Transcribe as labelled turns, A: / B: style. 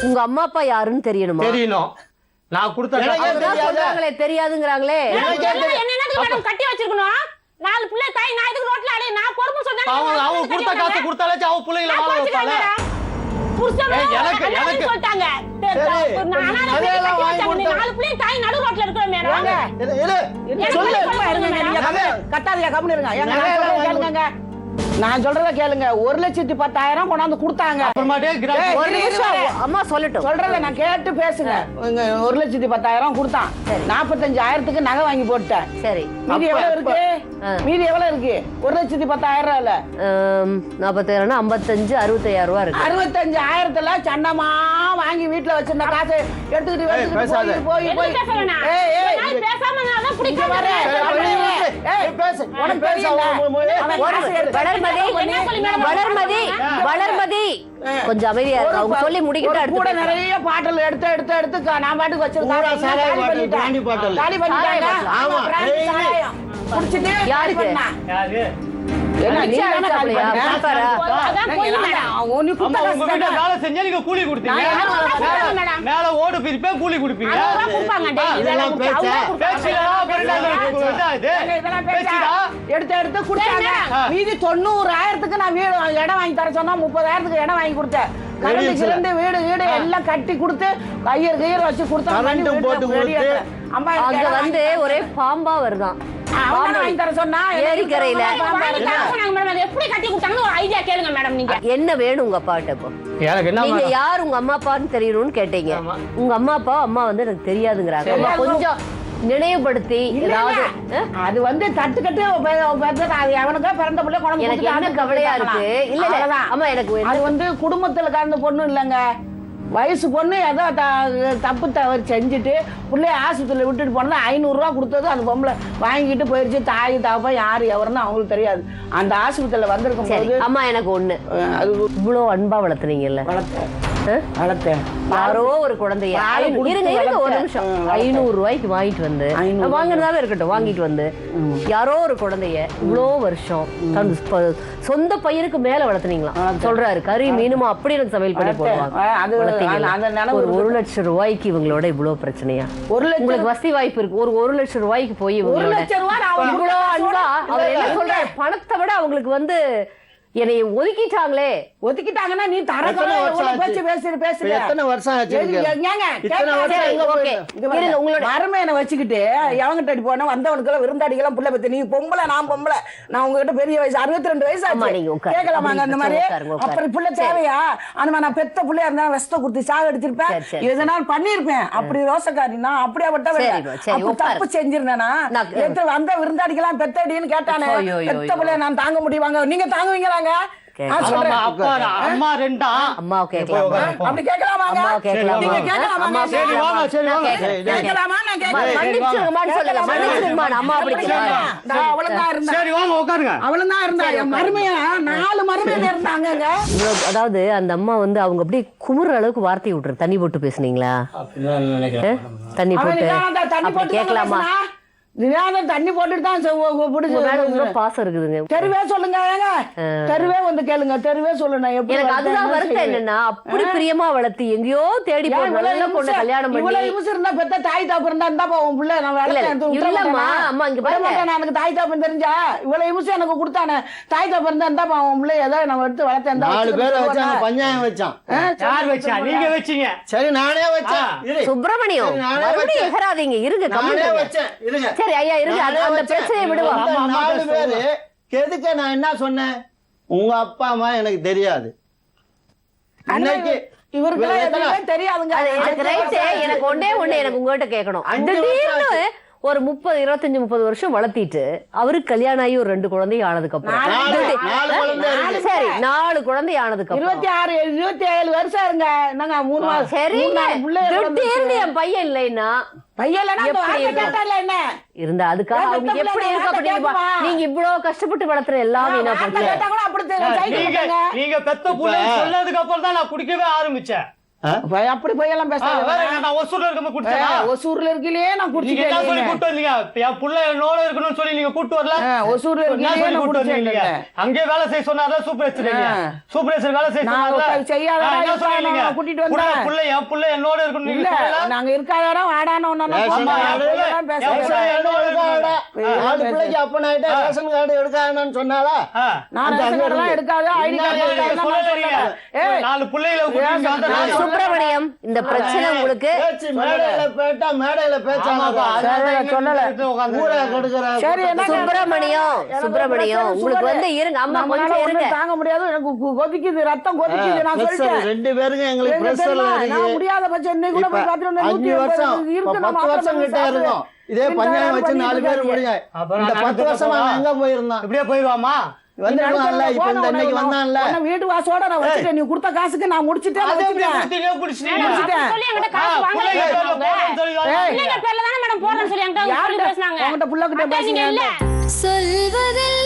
A: உங்க அம்மா அப்பா யாருன்னு தெரியணுமா?
B: தெரியணும். நான் கொடுத்த
A: சொல்றாங்களே தெரியாதுங்கறாங்களே.
C: என்ன கட்டி வச்சிருக்கணும்? 4 பிள்ளை தாய் நான் இதுக்கு ரோட்ல அடி நான் பொறுப்பு சொன்னேன்.
B: அவங்க கொடுத்த காசு கொடுத்தாலே அவ பிள்ளைகளை வாழ வைப்பாங்க.
C: புருஷன் எனக்கு சொல்லிட்டாங்க. நான் 4 பிள்ளை தாய் நடு ரோட்ல இருக்கறோம் மேடம்.
D: சொல்லு கட்டாதீங்க கம்முனு இருங்க. கேளுங்க நான் சொல்றத கேளுங்க. 1,10,000 கொண்டாந்து கொடுத்தாங்க.
A: அம்மா சொல்லட்டும்
D: சொல்றத நான் கேட்டு பேசுங்க. 1,10,000 கொடுத்தான். 45,000க்கு நகை வாங்கி போட்டேன்.
A: சரி
D: மீதி எவ்வளவு இருக்கு? மீதி எவ்வளவு இருக்கு? 1,10,000
A: 40,000 55 65,000 ரூபாய் இருக்கு.
D: 65,000ல சண்டமா வாங்கி வீட்டுல வச்சிருந்த காசை எடுத்துக்கிட்டு போய்
C: பேசாம நான் பிடிக்காம
A: வளர்மதி கொஞ்சம் அமைதியா இருக்கு. அவங்க சொல்லி முடிக்கிட்டு
D: கூட நிறைய பாட்டில் எடுத்து நான் பாட்டுக்கு வச்சிருக்கேன். காலி பண்ணிட்டாங்க. குடிச்சிட்டு யாரு பண்ணா?
B: கூலி கொடுத்தீங்க. மேல ஓடு பிரிப்பே கூலி கொடுப்பீங்க.
D: எடுத்து குடிச்சாங்க. மீதி 90,000க்கு நான் வீடு இடம் வாங்கி தர சொன்னா 30,000க்கு இடம் வாங்கி கொடுத்தேன். கரண்ட் வீடு எல்லாம் கட்டி கொடுத்து கையர் வச்சு கொடுத்தா.
A: அங்க வந்து ஒரே பாம்பா வருதான். என்ன வேணும் உங்க அப்பாட்ட? நீங்க யார் உங்க அம்மா அப்பான்னு தெரியணும்னு கேட்டீங்க. உங்க அம்மா அப்பா அம்மா வந்து எனக்கு தெரியாதுங்கிறாங்க. கொஞ்சம் நினைவுபடுத்தி ஏதாவது
D: அது வந்து தட்டு கட்டு அவனுக்கா பிறந்த பிள்ளை குழந்தை.
A: எனக்கு என்ன கவலையா இருக்கு. இல்ல அம்மா எனக்கு
D: அது வந்து குடும்பத்துல கலந்த பொண்ணு இல்லைங்க, வயசு பொண்ணு ஏதோ தப்பு தவறு செஞ்சுட்டு பிள்ளைய ஆஸ்பத்திரியில் விட்டுட்டு போனா 500 ரூபா கொடுத்தது அந்த பொம்பளை வாங்கிட்டு போயிருச்சு. தாய் தாப்பா யாரு எவருன்னு அவங்களுக்கு தெரியாது. அந்த ஆஸ்பத்திரியில வந்திருக்கும் போது
A: அம்மா எனக்கு ஒண்ணு, அது இவ்வளவு அன்பா வளர்த்துனீங்கல்ல,
D: வளர்த்தேன்.
A: யாரோ ஒரு குழந்தைய இருங்க ஒரு நிமிஷம் 500 ரூபாய்க்கு வாங்கிட்டு வந்து வாங்கினதாவே இருக்கட்டும், வாங்கிட்டு வந்து யாரோ ஒரு குழந்தைய இவ்வளோ வருஷம் சொந்த பையனுக்கு மேல வளர்த்துனீங்களா? சொல்றாரு கறி மீனுமா அப்படி எனக்கு சமையல் பண்ணி போடுவாங்க. ஒரு 1 லட்சம் ரூபாய்க்கு இவங்களோட இவ்வளவு பிரச்சனையா? உங்களுக்கு வசதி வாய்ப்பு இருக்கு, ஒரு 1 லட்சம் ரூபாய்க்கு போய் இவ்வளவு அன்பா அவர் என்ன சொல்றாரு? பணத்தை விட அவங்களுக்கு வந்து என்னை ஒதுக்கிட்டாங்கன்னா நீ மருமையனை வச்சுக்கிட்டு எவங்கிட்ட போனா வந்தவனுக்கு விருந்தாடிக்கெல்லாம் புள்ள பத்தி. நீ பொம்பளை நான் பொம்பளை, நான் உங்ககிட்ட பெரிய வயசு 62 வயசு கேட்கலாமாங்க அந்த மாதிரி? அப்புறம் புள்ள தேவையா? அந்த நான் பெத்த பிள்ளையா இருந்தா விஷத்தை கொடுத்து சாக அடிச்சிருப்பேன், எதனால பண்ணிருப்பேன். அப்படி ரோசக்காரினா அப்படியாப்பட்ட தப்பு செஞ்சிருந்தேனா? வந்த விருந்தாடிக்கெல்லாம் பெத்தடின்னு கேட்டானே, பெத்த பிள்ளைய நான் தாங்க முடியுவாங்க? நீங்க தாங்குவீங்களா?
B: அம்மா ரெண்டா
A: அம்மா கேட்கலாமா?
D: அப்படி கேட்கலாமாங்க? நீங்க கேட்கலாமா?
B: சரி வாங்க சரி வாங்க
D: கேட்கலாமா? நான் கேட்கறேன்.
A: மன்னிச்சிருங்கமான்னு சொல்லுங்க. மன்னிச்சிருங்கமா, அம்மா அப்படி கேட்கலாம்.
D: நான் அவளதான் இருந்தா.
B: சரி வாங்க உட்காருங்க.
D: அவளதான் இருந்தா. என் மருமையா 4 மருமையா இருந்தாங்கங்க.
A: அதாவது அந்த அம்மா வந்து அவங்க அப்படியே குமுற அளவுக்கு வார்த்தை விட்டுரு. தண்ணி போட்டு பேசுனீங்களா? தண்ணி போட்டு கேட்கலாமா?
D: தண்ணி போட்டுட்டு தான்
A: பாசம் இருக்குதுங்க.
D: தெருவே சொல்லுங்க, தெருவே வந்து கேளுங்க, தெருவே சொல்லுங்க.
A: எனக்கு அதுதான் வருத்தம் என்னன்னா, அப்படி பிரியமா வளர்த்து எங்கேயோ தேடி பொண்ணு கல்யாணம் பண்ணி
D: இருந்தா பெத்த தாய் தாப்பு இருந்தா உன் பிள்ளை
A: இல்லம்மா அம்மா இங்க பாருங்க,
D: எனக்கு தாய் தாப்புன்னு தெரிஞ்சா இவ்வளவு நிமிஷம் எனக்கு கொடுத்தானே. தாய் தாப்பு இருந்தா உன் பிள்ளை ஏதோ நம்ம எடுத்து வளர்த்தேன்.
E: 4 பேரை வச்சாங்க, பஞ்சாயம் வச்சான்.
B: யார் வச்சா? நீங்க வச்சீங்க.
E: சரி நானே வச்சேன்.
A: சுப்பிரமணியம் மறுபடியும் எகராதீங்க, இருங்க
E: நானே வச்சேன். இருங்க
A: சரி ஐயா இருங்க, அந்த பிரச்சனையை விடுவோம்.
E: 4 பேரு எதுக்கு நான் என்ன சொன்னேன்? உங்க அப்பா அம்மா எனக்கு தெரியாது.
D: அன்னைக்கு இவருக்கு தெரியாதுங்க.
A: எனக்கு ஒண்ணே எனக்கு உங்ககிட்ட கேட்கணும். திடீர்னு ஒரு 25-30 வருஷம் வளர்த்திட்டு அவருக்கு கல்யாணம் ஆகி ஒரு 2 குழந்தை ஆனதுக்கு அப்புறம் சரி 4 குழந்தை ஆனதுக்கு அப்புறம்
D: 26-27 வருஷம் இருங்க. என்னங்க 3 மாசம்
A: சரி திடீர்னு என் பையன் இல்லைன்னா இருந்தா அதுக்காக அவங்க எப்படி இருக்க? நீங்க இவ்வளவு கஷ்டப்பட்டு வளர்த்துற எல்லாமே
B: நீங்க பெத்த புள்ள சொன்னதுக்கு அப்புறம் தான் நான் குடிக்கவே ஆரம்பிச்சேன்.
D: அப்படி போயெல்லாம் பேசாத.
B: வேற என்ன, நான் ஒசூர்ல இருக்கும்போது குடிச்சேனா?
D: ஒசூர்ல இருக்கிலே நான்
B: நீங்க என்ன சொல்லி
D: குடிச்சிட்டேன்.
B: கூட்டு வந்தீங்க? என் புள்ள என்னோட இருக்கணும்னு சொல்லி நீங்க கூட்டு வரல?
D: ஒசூர்ல
B: என்ன
D: இருக்கிலே
B: சொல்லி
D: நான்
B: கூட்டு வந்தீங்க?
D: குடிச்சிட்டேன்.
B: அங்கேயே வேலை செய்ய சொன்னாரா சூப்பர்வைசர்? சூப்பர்வைசர் வேலை செய்ய
D: நான்
B: சொன்னாரா?
D: செய்யாதடா,
B: என்ன சொன்னீங்க?
D: நான் கூட்டிட்டு வந்தேன்.
B: என் புள்ள என்னோட இருக்கணும்
D: இல்ல,
B: நீங்க சொல்லல?
D: நாங்க இருக்காதாரா வாடான்னு ஒண்ணு
E: ரேஷன் கார்டு
B: ஆ.
E: 4 பிள்ளைக்கு அப்பனாயிட்டா ரேஷன் கார்டு எடுக்காதன்னு சொன்னாலா?
B: ஆ.
D: நான் ரேஷன் கார்டுலாம் எடுக்காத, ஐடி
B: நீங்க
D: கார்டு
B: சொல்லல நீங்க.
D: ஏய்,
B: 4 பிள்ளைகளை கூட்டிட்டு வந்தா
A: சுப்பிரமணியம், இந்த பிரச்சனை உங்களுக்கு
E: பேச்சு மேடையில பேட்டா மேடையில பேச்சாமாப்பா. ஊரை கெடுக்கிறாங்க.
D: சரி, என்ன
A: சுப்பிரமணியம் உங்களுக்கு வந்து இருங்க, அம்மா
D: நம்மளால
A: கொஞ்சம்
D: ஒண்ணும்
A: இருங்க.
D: தாங்க முடியாது, எனக்கு கொதிக்குது, ரத்தம் கொதிக்குது. நான்
E: pressure,
D: சொல்லிட்டேன்.
E: 2 பேருக்கு எங்களுக்கு
D: எங்க
E: பிரஷர்ல
D: தெரியுமா?
E: இருக்கு.
D: நான் முடியாத பட்சம் இன்னைக்கு கூட போய்
E: இப்ப
D: பார்த்துட்டு வந்தேன்.
E: 5 வருஷம்,
D: 180 இருக்கு,
E: இப்ப
D: நம்ம
E: 10 வருஷம்
D: மாத்திரை
E: கிட்ட
D: சாப்பிட்டு
E: இருக்கும். இதே பஞ்சாயம் வச்சு 4 பேர் முடிஞ்ச.
B: அப்புறம்
E: இந்த
B: நான்
E: 10 வருஷமா அவன் எங்க போயிருந்தான்?
B: இப்படியே போயிடுவாமா?
E: வந்துருவான்ல, இப்ப இந்த இன்னைக்கு வந்தான்ல.
D: உன்னை வீட்டு வாசோட நான் வச்சுட்டேன். நீ கொடுத்த காசுக்கு நான் முடிச்சிட்டேன், நான்
B: அதே எப்படி
D: வச்சுட்டேன்.
B: குடிச்சீங்க, குடிச்சிட்டீங்க?
C: அப்படி சொல்லி என்கிட்ட காசு
B: ஆ,
C: வாங்கல.
B: பிள்ளைங்க பேர்ல போடுறேன்னு சொல்லி
D: ஏய்.
C: பிள்ளைங்க பேர்ல தானே மேடம் போடுறேன்னு சொல்லி என்கிட்ட சொல்லி
D: யார்கிட்ட
C: பேசுனாங்க.
D: உங்ககிட்ட புள்ள கிட்ட
C: அதான் நீங்க
D: பேசுங்க.
C: இல்ல
F: சொல்வதில்